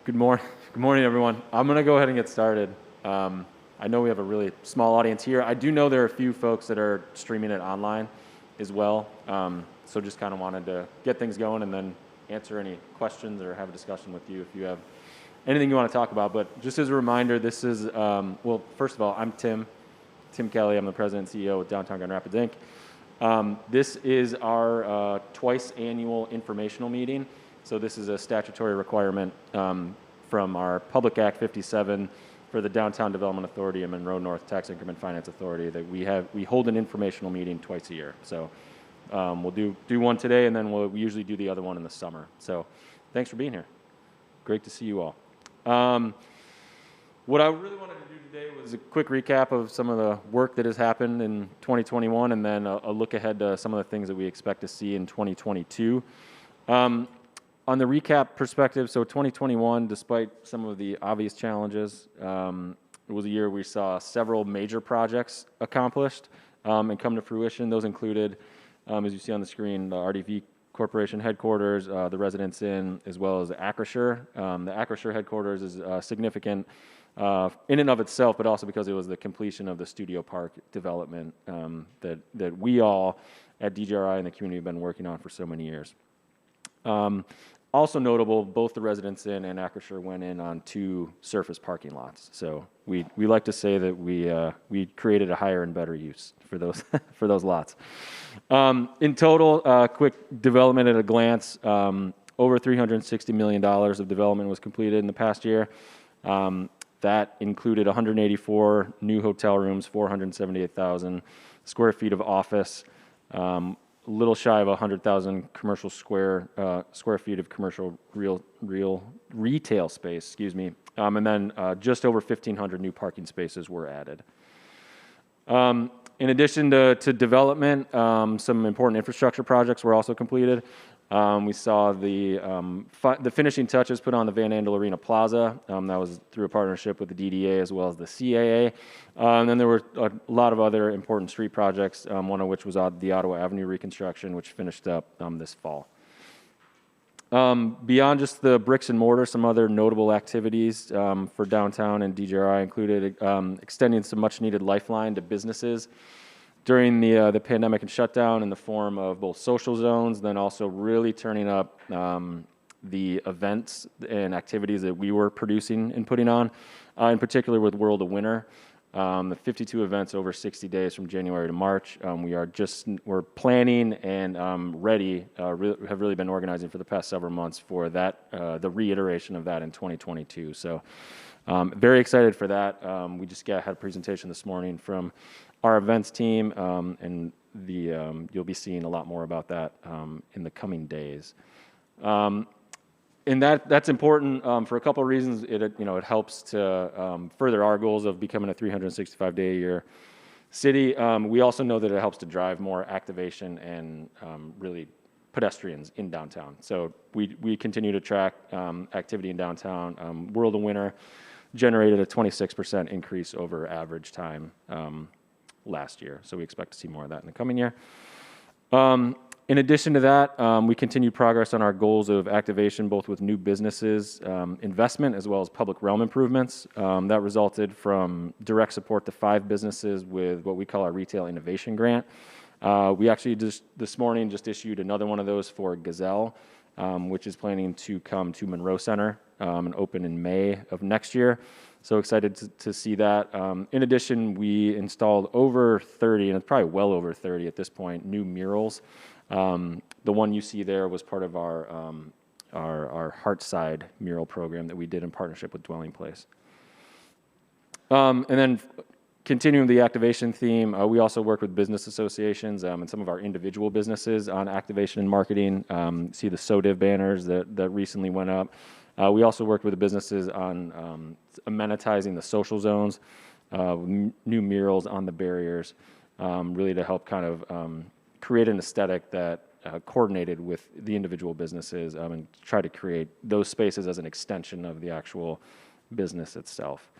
Good morning, everyone. I'm going to go ahead and get started. I know we have a really small audience here. I do know there are a few folks that are streaming it online as well. So just kind of wanted to get things going and then answer any questions or have a discussion with you if you have anything you want to talk about. But just as a reminder, this is, well, first of all, I'm Tim Kelly. I'm the president and CEO of Downtown Grand Rapids, Inc. This is our twice annual informational meeting. So this is a statutory requirement from our Public Act 57 for the Downtown Development Authority and Monroe North Tax Increment Finance Authority that we hold an informational meeting twice a year. So we'll do one today, and then we usually do the other one in the summer. So thanks for being here. Great to see you all. What I really wanted to do today was a quick recap of some of the work that has happened in 2021, and then a look ahead to some of the things that we expect to see in 2022. On the recap perspective, so 2021, despite some of the obvious challenges, it was a year we saw several major projects accomplished and come to fruition. Those included, as you see on the screen, the RDV Corporation headquarters, the Residence Inn, as well as the Acrisure. The Acrisure headquarters is significant in and of itself, but also because it was the completion of the Studio Park development that we all at DGRI and the community have been working on for so many years. Also notable, both the Residence Inn and Acrisure went in on 2 surface parking lots. So we like to say that we created a higher and better use for those for those lots. In total, quick development at a glance, over $360 million of development was completed in the past year. That included 184 new hotel rooms, 478,000 square feet of office, a little shy of 100,000 commercial square feet of commercial real retail space, and then just over 1,500 new parking spaces were added. In addition to development, some important infrastructure projects were also completed. We saw the finishing touches put on the Van Andel Arena Plaza. That was through a partnership with the DDA as well as the CAA. And then there were a lot of other important street projects, one of which was the Ottawa Avenue reconstruction, which finished up this fall. Beyond just the bricks and mortar, some other notable activities for downtown and DGRI included extending some much-needed lifeline to businesses during the pandemic and shutdown in the form of both social zones, then also really turning up the events and activities that we were producing and putting on, in particular with World of Winter. The 52 events over 60 days from January to March. We're planning and ready, have really been organizing for the past several months for that, the reiteration of that in 2022. So very excited for that. We just had a presentation this morning from our events team, and you'll be seeing a lot more about that in the coming days. And that's important for a couple of reasons. It helps to further our goals of becoming a 365-day-a-year city. We also know that it helps to drive more activation and really pedestrians in downtown. So we continue to track activity in downtown. World of Winter generated a 26% increase over average time last year. So we expect to see more of that in the coming year. In addition to that, we continued progress on our goals of activation, both with new businesses, investment, as well as public realm improvements. That resulted from direct support to 5 businesses with what we call our Retail Innovation Grant. We actually this morning just issued another one of those for Gazelle, which is planning to come to Monroe Center and open in May of next year. So excited to see that. In addition, we installed over 30, and it's probably well over 30 at this point, new murals. The one you see there was part of our Heartside mural program that we did in partnership with Dwelling Place. And then continuing the activation theme, we also work with business associations and some of our individual businesses on activation and marketing. See the SODIV banners that recently went up. We also worked with the businesses on amenitizing the social zones, new murals on the barriers, really to help kind of create an aesthetic that coordinated with the individual businesses and try to create those spaces as an extension of the actual business itself.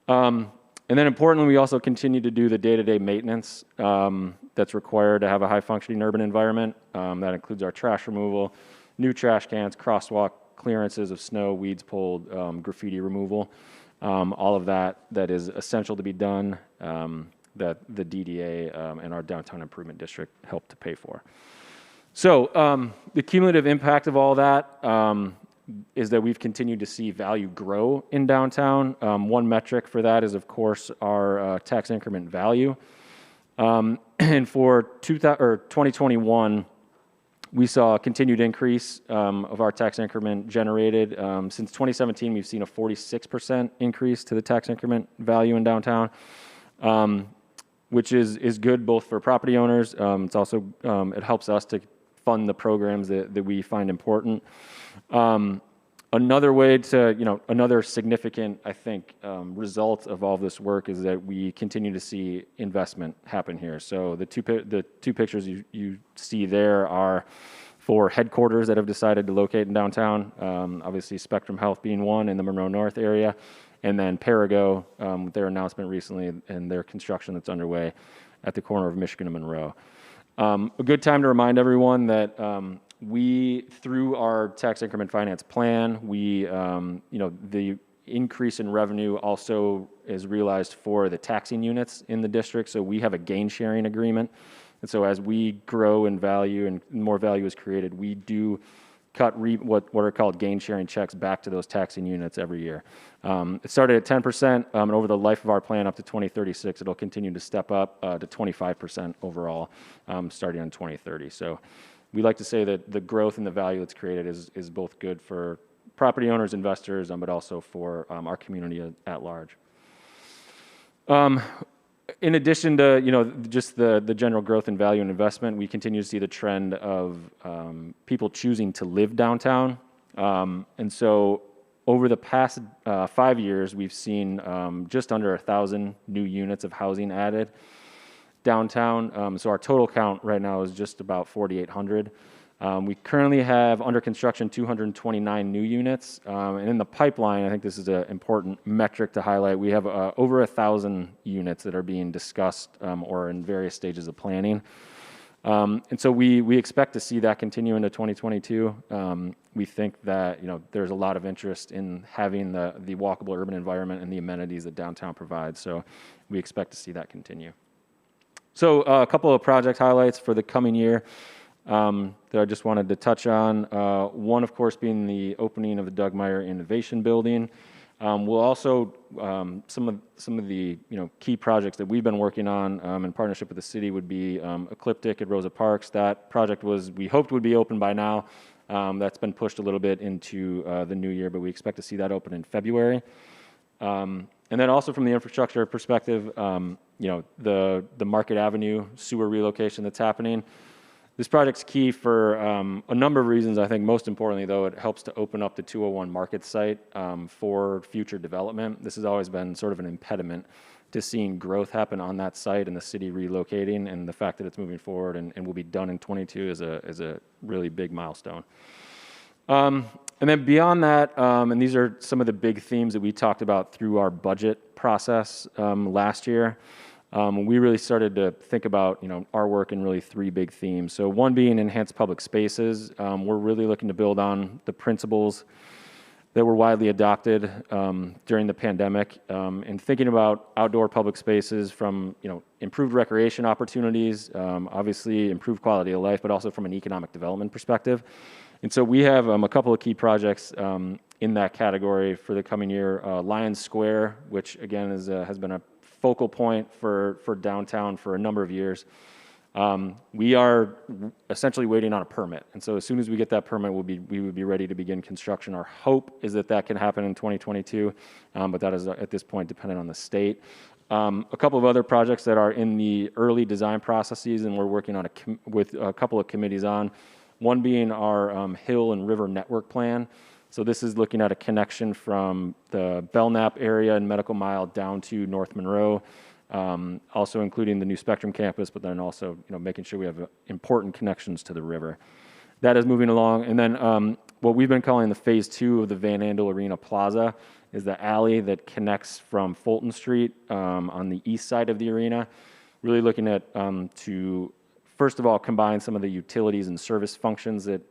And then importantly, we also continue to do the day-to-day maintenance that's required to have a high-functioning urban environment. That includes our trash removal, new trash cans, crosswalk clearances of snow, weeds pulled, graffiti removal, all of that is essential to be done, that the DDA and our Downtown Improvement District help to pay for. So the cumulative impact of all that is that we've continued to see value grow in downtown. One metric for that is, of course, our tax increment value. And for 2021, we saw a continued increase of our tax increment generated. Since 2017, we've seen a 46% increase to the tax increment value in downtown, which is good both for property owners. It's also, it helps us to fund the programs that we find important. Another way to, another significant, I think, result of all this work is that we continue to see investment happen here. So the two pictures you see there are for headquarters that have decided to locate in downtown. Obviously, Spectrum Health being one in the Monroe North area, and then Perigo, with their announcement recently and their construction that's underway at the corner of Michigan and Monroe. A good time to remind everyone that we, through our tax increment finance plan, the increase in revenue also is realized for the taxing units in the district. So we have a gain sharing agreement. And so as we grow in value and more value is created, we do cut what are called gain sharing checks back to those taxing units every year. It started at 10%, and over the life of our plan up to 2036, it'll continue to step up to 25% overall, starting in 2030. So we like to say that the growth and the value that's created is both good for property owners, investors, but also for our community at large. In addition to just the general growth in value and investment, we continue to see the trend of people choosing to live downtown. And so over the past 5 years, we've seen just under 1,000 new units of housing added downtown. So our total count right now is just about 4,800. We currently have under construction 229 new units. And in the pipeline, I think this is an important metric to highlight, we have over 1,000 units that are being discussed or in various stages of planning. And so we expect to see that continue into 2022. We think that there's a lot of interest in having the walkable urban environment and the amenities that downtown provides. So we expect to see that continue. So a couple of project highlights for the coming year that I just wanted to touch on. One, of course, being the opening of the Doug Meyer Innovation Building. We'll also, some of the key projects that we've been working on in partnership with the city would be Ecliptic at Rosa Parks. That project we hoped would be open by now. That's been pushed a little bit into the new year, but we expect to see that open in February. And then also from the infrastructure perspective, the Market Avenue sewer relocation that's happening. This project's key for a number of reasons. I think most importantly, though, it helps to open up the 201 Market site for future development. This has always been sort of an impediment to seeing growth happen on that site and the city relocating, and the fact that it's moving forward and will be done in 22 is a really big milestone. And then beyond that, and these are some of the big themes that we talked about through our budget process last year. We really started to think about our work in really three big themes. So one being enhanced public spaces. We're really looking to build on the principles that were widely adopted during the pandemic, and thinking about outdoor public spaces from improved recreation opportunities, obviously improved quality of life, but also from an economic development perspective. And so we have a couple of key projects in that category for the coming year. Lions Square, which again has been a focal point for downtown for a number of years. We are essentially waiting on a permit. And so as soon as we get that permit, we would be ready to begin construction. Our hope is that can happen in 2022, but that is at this point dependent on the state. A couple of other projects that are in the early design processes and we're working on with a couple of committees on, one being our Hill and River Network Plan. So this is looking at a connection from the Belknap area and Medical Mile down to North Monroe, also including the new Spectrum campus, but then also making sure we have important connections to the river. That is moving along. And then what we've been calling the phase 2 of the Van Andel Arena Plaza is the alley that connects from Fulton Street on the east side of the arena. Really looking at to, first of all, combine some of the utilities and service functions that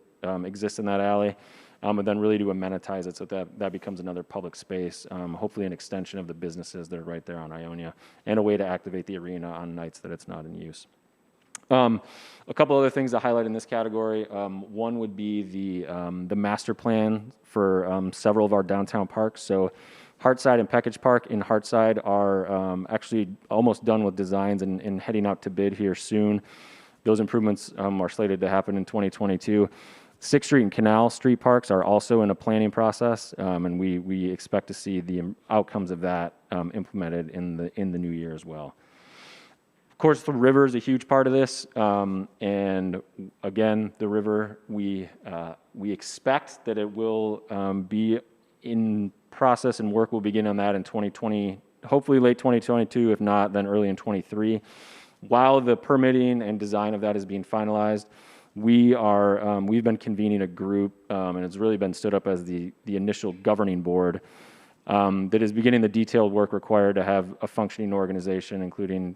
exist in that alley. and then really to amenitize it so that becomes another public space, hopefully an extension of the businesses that are right there on Ionia, and a way to activate the arena on nights that it's not in use. A couple other things to highlight in this category. One would be the master plan for several of our downtown parks. So Hartside and Peckage Park in Hartside are actually almost done with designs and heading out to bid here soon. Those improvements are slated to happen in 2022. 6th Street and Canal Street parks are also in a planning process, and we expect to see the outcomes of that implemented in the new year as well. Of course, the river is a huge part of this, and again, the river, we expect that it will be in process, and work will begin on that in 2020, hopefully late 2022, if not, then early in 23. While the permitting and design of that is being finalized, we've been convening a group, and it's really been stood up as the initial governing board that is beginning the detailed work required to have a functioning organization, including,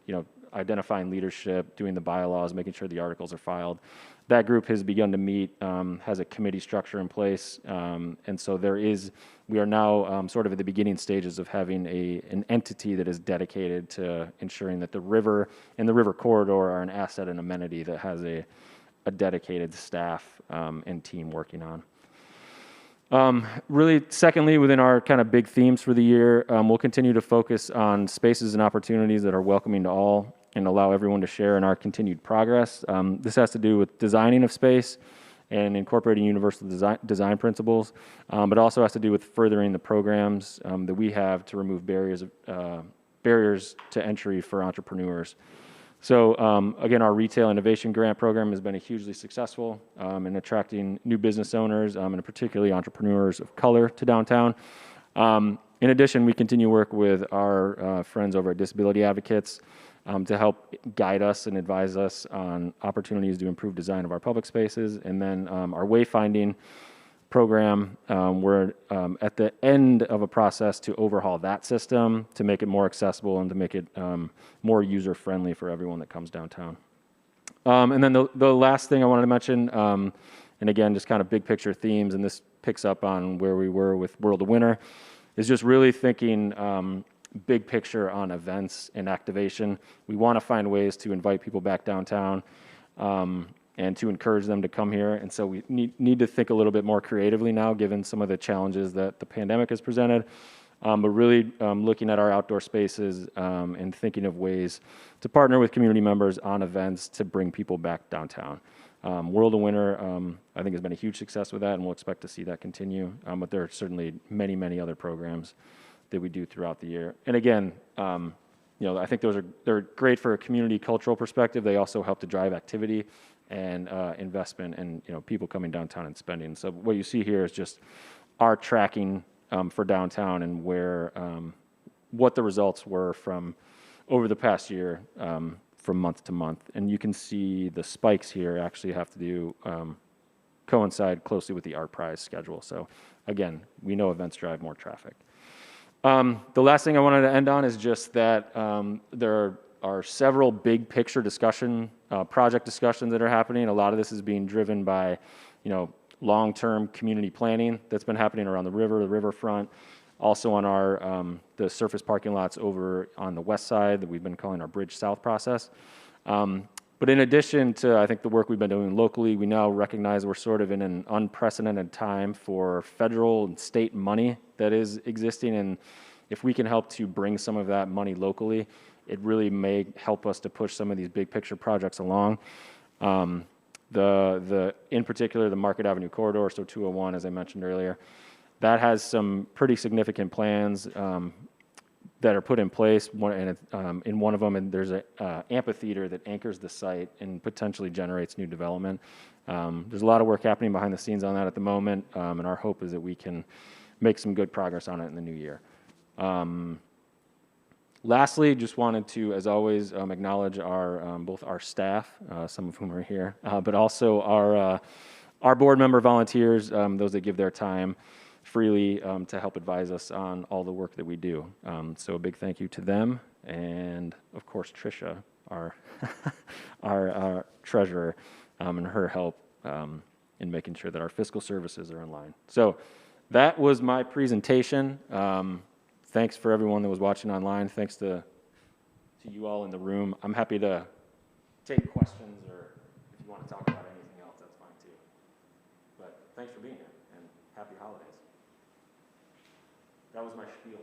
identifying leadership, doing the bylaws, making sure the articles are filed. That group has begun to meet, has a committee structure in place, and so we are now sort of at the beginning stages of having an entity that is dedicated to ensuring that the river and the river corridor are an asset and amenity that has a dedicated staff and team working on. Really, secondly, within our kind of big themes for the year, we'll continue to focus on spaces and opportunities that are welcoming to all and allow everyone to share in our continued progress. This has to do with designing of space and incorporating universal design principles, but also has to do with furthering the programs that we have to remove barriers to entry for entrepreneurs. So again, our Retail Innovation Grant Program has been hugely successful in attracting new business owners and particularly entrepreneurs of color to downtown. In addition, we continue to work with our friends over at Disability Advocates to help guide us and advise us on opportunities to improve design of our public spaces. And then our wayfinding program, we're at the end of a process to overhaul that system to make it more accessible and to make it more user-friendly for everyone that comes downtown. And then the last thing I wanted to mention, and again, just kind of big picture themes, and this picks up on where we were with World of Winter, is just really thinking big picture on events and activation. We want to find ways to invite people back downtown and to encourage them to come here. And so we need to think a little bit more creatively now, given some of the challenges that the pandemic has presented, but really looking at our outdoor spaces and thinking of ways to partner with community members on events to bring people back downtown. World of Winter, I think, has been a huge success with that, and we'll expect to see that continue. But there are certainly many, many other programs that we do throughout the year. And again, I think they're great for a community cultural perspective. They also help to drive activity and investment and people coming downtown and spending. So what you see here is just our tracking for downtown and what the results were from over the past year from month to month. And you can see the spikes here actually have to coincide closely with the Art Prize schedule. So again, we know events drive more traffic. The last thing I wanted to end on is just that there are several big picture project discussions that are happening. A lot of this is being driven by, long-term community planning that's been happening around the riverfront, also on the surface parking lots over on the west side that we've been calling our Bridge South process. But in addition to, I think, the work we've been doing locally, we now recognize we're sort of in an unprecedented time for federal and state money that is existing. And if we can help to bring some of that money locally, it really may help us to push some of these big picture projects along. In particular, the Market Avenue corridor, so 201, as I mentioned earlier, that has some pretty significant plans that are put in place. In one of them, and there's an amphitheater that anchors the site and potentially generates new development. There's a lot of work happening behind the scenes on that at the moment, and our hope is that we can make some good progress on it in the new year. Lastly, just wanted to, as always, acknowledge both our staff, some of whom are here, but also our board member volunteers, those that give their time freely to help advise us on all the work that we do. So a big thank you to them, and of course our treasurer, and her help in making sure that our fiscal services are in line. So that was my presentation. Thanks for everyone that was watching online. Thanks to you all in the room. I'm happy to take questions, or if you want to talk about anything else, that's fine too. But thanks for being here, and happy holidays. That was my spiel.